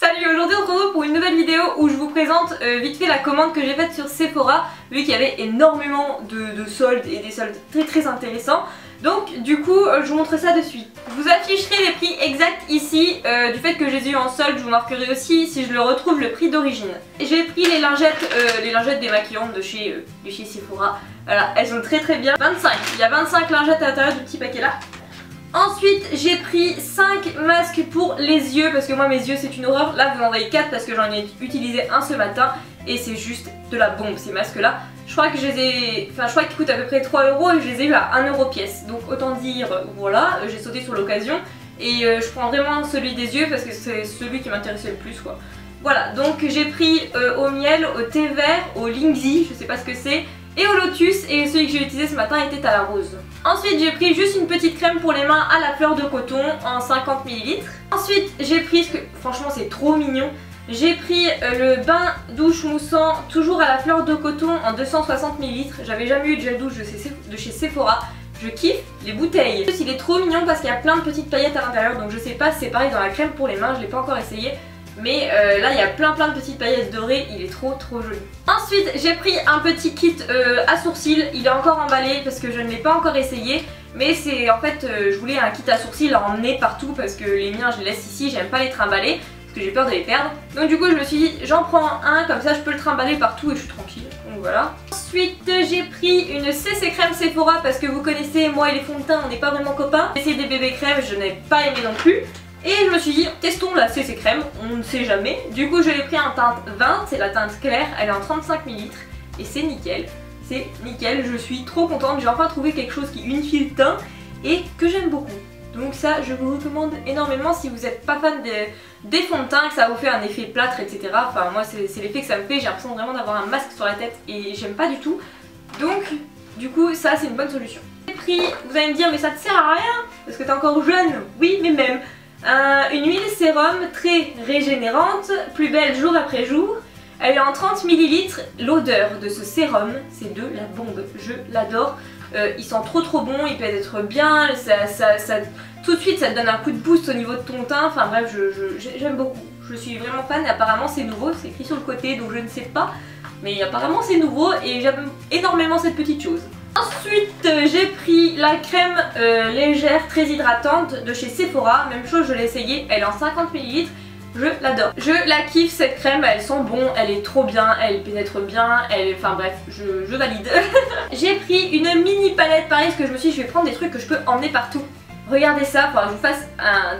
Salut, aujourd'hui on se retrouve pour une nouvelle vidéo où je vous présente vite fait la commande que j'ai faite sur Sephora, vu qu'il y avait énormément de soldes et des soldes très intéressants. Donc du coup je vous montre ça de suite. Je vous afficherai les prix exacts ici, du fait que je les ai eu en solde, je vous marquerai aussi si je le retrouve le prix d'origine. J'ai pris les lingettes démaquillantes de chez Sephora. Voilà, elles sont très bien. 25, il y a 25 lingettes à l'intérieur du petit paquet là. Ensuite j'ai pris 5 masques pour les yeux parce que moi mes yeux c'est une horreur. Là vous m'en voyez 4 parce que j'en ai utilisé un ce matin et c'est juste de la bombe ces masques là. Je crois que je les ai... Enfin je crois qu'ils coûtent à peu près 3 € et je les ai eu à 1 € pièce. Donc autant dire voilà, j'ai sauté sur l'occasion et je prends vraiment celui des yeux parce que c'est celui qui m'intéressait le plus quoi. Voilà, donc j'ai pris au miel, au thé vert, au Lingzi, je sais pas ce que c'est, et au lotus, et celui que j'ai utilisé ce matin était à la rose. Ensuite j'ai pris juste une petite crème pour les mains à la fleur de coton en 50 ml. Ensuite j'ai pris, ce que franchement c'est trop mignon, j'ai pris le bain douche moussant toujours à la fleur de coton en 260 ml. J'avais jamais eu de gel douche de chez Sephora. Je kiffe les bouteilles. En plus il est trop mignon parce qu'il y a plein de petites paillettes à l'intérieur, donc je sais pas si c'est pareil dans la crème pour les mains, je l'ai pas encore essayé. Mais là il y a plein de petites paillettes dorées, il est trop joli. Ensuite j'ai pris un petit kit à sourcils, il est encore emballé parce que je ne l'ai pas encore essayé. Mais c'est en fait je voulais un kit à sourcils à emmener partout parce que les miens je les laisse ici, j'aime pas les trimballer parce que j'ai peur de les perdre. Donc du coup je me suis dit j'en prends un, comme ça je peux le trimballer partout et je suis tranquille. Donc voilà. Ensuite j'ai pris une CC crème Sephora parce que vous connaissez moi et les fonds de teint on n'est pas vraiment copains. J'ai essayé des bébés crèmes, je n'ai pas aimé non plus. Et je me suis dit, testons la CC crème, on ne sait jamais. Du coup je l'ai pris en teinte 20, c'est la teinte claire, elle est en 35 ml et c'est nickel. C'est nickel, je suis trop contente, j'ai enfin trouvé quelque chose qui unifie le teint et que j'aime beaucoup. Donc ça je vous recommande énormément si vous n'êtes pas fan des fonds de teint, que ça vous fait un effet plâtre etc. Enfin moi c'est l'effet que ça me fait, j'ai l'impression vraiment d'avoir un masque sur la tête et j'aime pas du tout. Donc du coup ça c'est une bonne solution. J'ai pris, vous allez me dire mais ça te sert à rien parce que t'es encore jeune, oui mais même. Une huile sérum très régénérante, plus belle jour après jour. Elle est en 30 ml. L'odeur de ce sérum, c'est de la bombe. Je l'adore. Il sent trop bon, il peut être bien. Tout de suite, ça te donne un coup de boost au niveau de ton teint. Enfin bref, j'aime beaucoup. Je suis vraiment fan et apparemment c'est nouveau. C'est écrit sur le côté donc je ne sais pas. Mais apparemment c'est nouveau et j'aime énormément cette petite chose. Ensuite j'ai pris la crème légère très hydratante de chez Sephora, même chose je l'ai essayée, elle est en 50 ml, je l'adore. Je la kiffe cette crème, elle sent bon, elle est trop bien, elle pénètre bien, enfin bref, je valide. J'ai pris une mini palette pareil parce que je me suis dit je vais prendre des trucs que je peux emmener partout. Regardez ça, enfin je vous fasse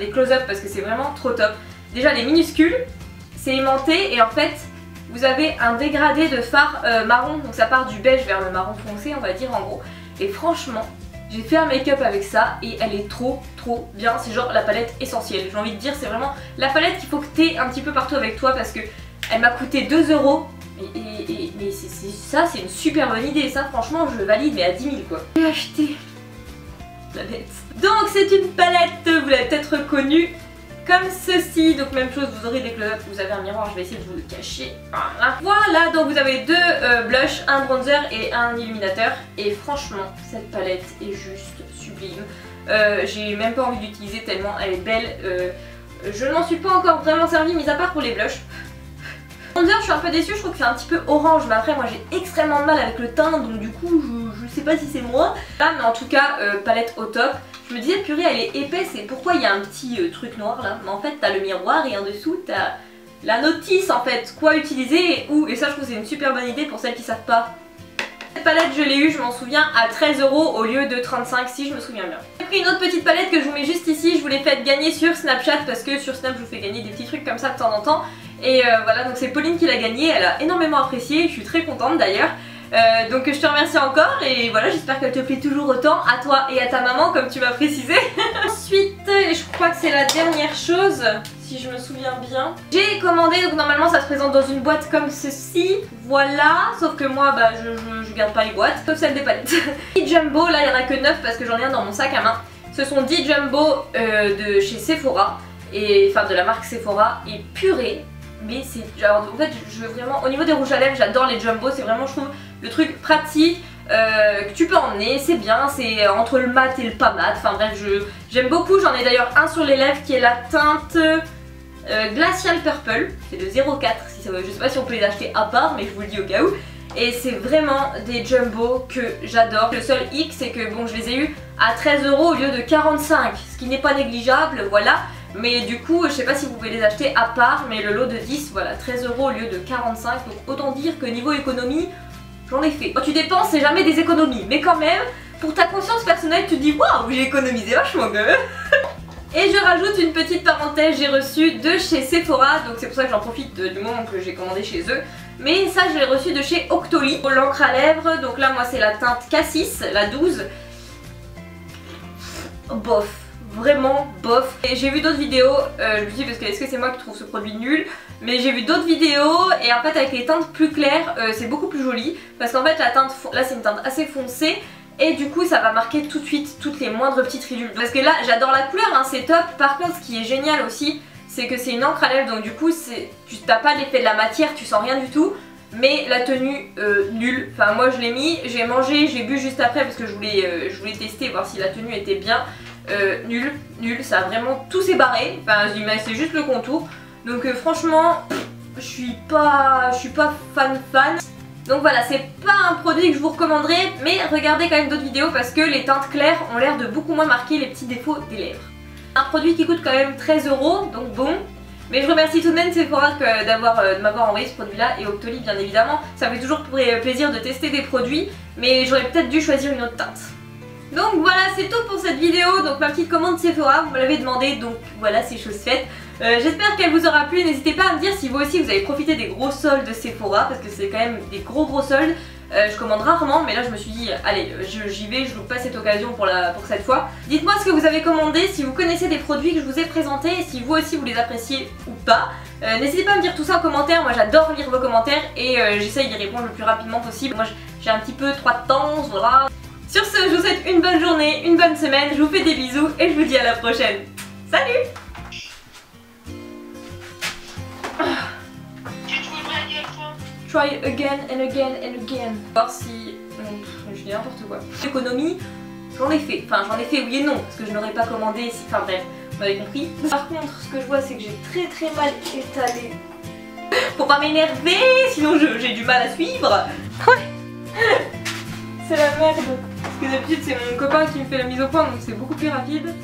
des close-up parce que c'est vraiment trop top. Déjà les minuscules, c'est aimanté et en fait vous avez un dégradé de fard marron, donc ça part du beige vers le marron foncé on va dire en gros. Et franchement, j'ai fait un make-up avec ça et elle est trop bien, c'est genre la palette essentielle. J'ai envie de dire c'est vraiment la palette qu'il faut que tu aies un petit peu partout avec toi parce que elle m'a coûté 2 €. Mais ça c'est une super bonne idée, ça franchement je valide mais à 10 000 quoi. J'ai acheté la bête. Donc c'est une palette, vous l'avez peut-être reconnue. Comme ceci, donc même chose, vous aurez des close-up, vous avez un miroir, je vais essayer de vous le cacher. Voilà, donc vous avez deux blushs, un bronzer et un illuminateur. Et franchement, cette palette est juste sublime. J'ai même pas envie d'utiliser tellement elle est belle. Je ne m'en suis pas encore vraiment servie, mis à part pour les blushs. Bronzer, je suis un peu déçue, je trouve que c'est un petit peu orange, mais après moi j'ai extrêmement de mal avec le teint, donc du coup je sais pas si c'est moi. Là, mais en tout cas, palette au top. Je me disais purée elle est épaisse et pourquoi il y a un petit truc noir là? Mais en fait t'as le miroir et en dessous t'as la notice en fait, quoi utiliser et où. Et ça je trouve que c'est une super bonne idée pour celles qui savent pas. Cette palette je l'ai eue, je m'en souviens, à 13 € au lieu de 35 si je me souviens bien. J'ai pris une autre petite palette que je vous mets juste ici, je vous l'ai faite gagner sur Snapchat parce que sur Snap je vous fais gagner des petits trucs comme ça de temps en temps. Et voilà, donc c'est Pauline qui l'a gagnée, elle a énormément apprécié, je suis très contente d'ailleurs. Donc je te remercie encore et voilà, j'espère qu'elle te plaît toujours autant à toi et à ta maman comme tu m'as précisé. Ensuite, je crois que c'est la dernière chose, si je me souviens bien. J'ai commandé, donc normalement ça se présente dans une boîte comme ceci, voilà. Sauf que moi bah, je garde pas les boîtes, sauf celle des palettes. 10 jumbo, là il y en a que 9 parce que j'en ai un dans mon sac à main. Ce sont 10 jumbo de chez Sephora, et enfin de la marque Sephora, et purée. Mais c'est genre en fait je veux vraiment au niveau des rouges à lèvres j'adore les jumbo, c'est vraiment je trouve le truc pratique que tu peux emmener, c'est bien, c'est entre le mat et le pas mat, enfin bref j'aime beaucoup, j'en ai d'ailleurs un sur les lèvres qui est la teinte Glacial Purple, c'est de 0,4, je sais pas si on peut les acheter à part mais je vous le dis au cas où. Et c'est vraiment des jumbo que j'adore. Le seul hic c'est que bon je les ai eu à 13 € au lieu de 45, ce qui n'est pas négligeable, voilà. Mais du coup je sais pas si vous pouvez les acheter à part, mais le lot de 10, voilà, 13 € au lieu de 45, donc autant dire que niveau économie, j'en ai fait. Quand tu dépenses c'est jamais des économies, mais quand même, pour ta conscience personnelle tu te dis waouh j'ai économisé vachement quand même. Et je rajoute une petite parenthèse, j'ai reçu de chez Sephora, donc c'est pour ça que j'en profite du moment que j'ai commandé chez eux. Mais ça je l'ai reçu de chez Octoly, l'encre à lèvres, donc là moi c'est la teinte Cassis, la 12. Bof, vraiment bof. Et j'ai vu d'autres vidéos, je me suis dit parce que est-ce que c'est moi qui trouve ce produit nul, mais j'ai vu d'autres vidéos et en fait avec les teintes plus claires c'est beaucoup plus joli. Parce qu'en fait la teinte, là c'est une teinte assez foncée. Et du coup ça va marquer tout de suite toutes les moindres petites ridules. Parce que là j'adore la couleur, hein, c'est top. Par contre ce qui est génial aussi c'est que c'est une encre à lèvres, donc du coup tu n'as pas l'effet de la matière, tu sens rien du tout. Mais la tenue nulle, enfin moi je l'ai mis, j'ai mangé, j'ai bu juste après parce que je voulais tester, voir si la tenue était bien. Nul, ça a vraiment tout s'est barré, enfin c'est juste le contour. Donc franchement je suis pas fan. Donc voilà, c'est pas un produit que je vous recommanderais, mais regardez quand même d'autres vidéos parce que les teintes claires ont l'air de beaucoup moins marquer les petits défauts des lèvres. Un produit qui coûte quand même 13 €, donc bon. Mais je remercie tout de même Sephora de m'avoir envoyé ce produit-là et Octoly bien évidemment. Ça fait toujours plaisir de tester des produits, mais j'aurais peut-être dû choisir une autre teinte. Donc voilà, c'est tout pour cette vidéo, donc ma petite commande Sephora, vous me l'avez demandé, donc voilà, c'est chose faite. J'espère qu'elle vous aura plu, n'hésitez pas à me dire si vous aussi vous avez profité des gros soldes de Sephora, parce que c'est quand même des gros soldes. Je commande rarement, mais là je me suis dit, allez, j'y vais, je loupe pas cette occasion pour cette fois. Dites-moi ce que vous avez commandé, si vous connaissez des produits que je vous ai présentés, et si vous aussi vous les appréciez ou pas. N'hésitez pas à me dire tout ça en commentaire, moi j'adore lire vos commentaires et j'essaye d'y répondre le plus rapidement possible. Moi j'ai un petit peu trop de temps, voilà. Sur ce, je vous souhaite une bonne journée, une bonne semaine, je vous fais des bisous et je vous dis à la prochaine. Salut! Try again and again and again. Voir si... je dis n'importe quoi. L'économie, j'en ai fait. Enfin, j'en ai fait oui et non, parce que je n'aurais pas commandé si... Enfin bref, vous m'avez compris. Par contre, ce que je vois, c'est que j'ai très mal étalé. Faut pas m'énerver, sinon j'ai du mal à suivre. Ouais. C'est la merde. Parce que d'habitude, c'est mon copain qui me fait la mise au point, donc c'est beaucoup plus rapide.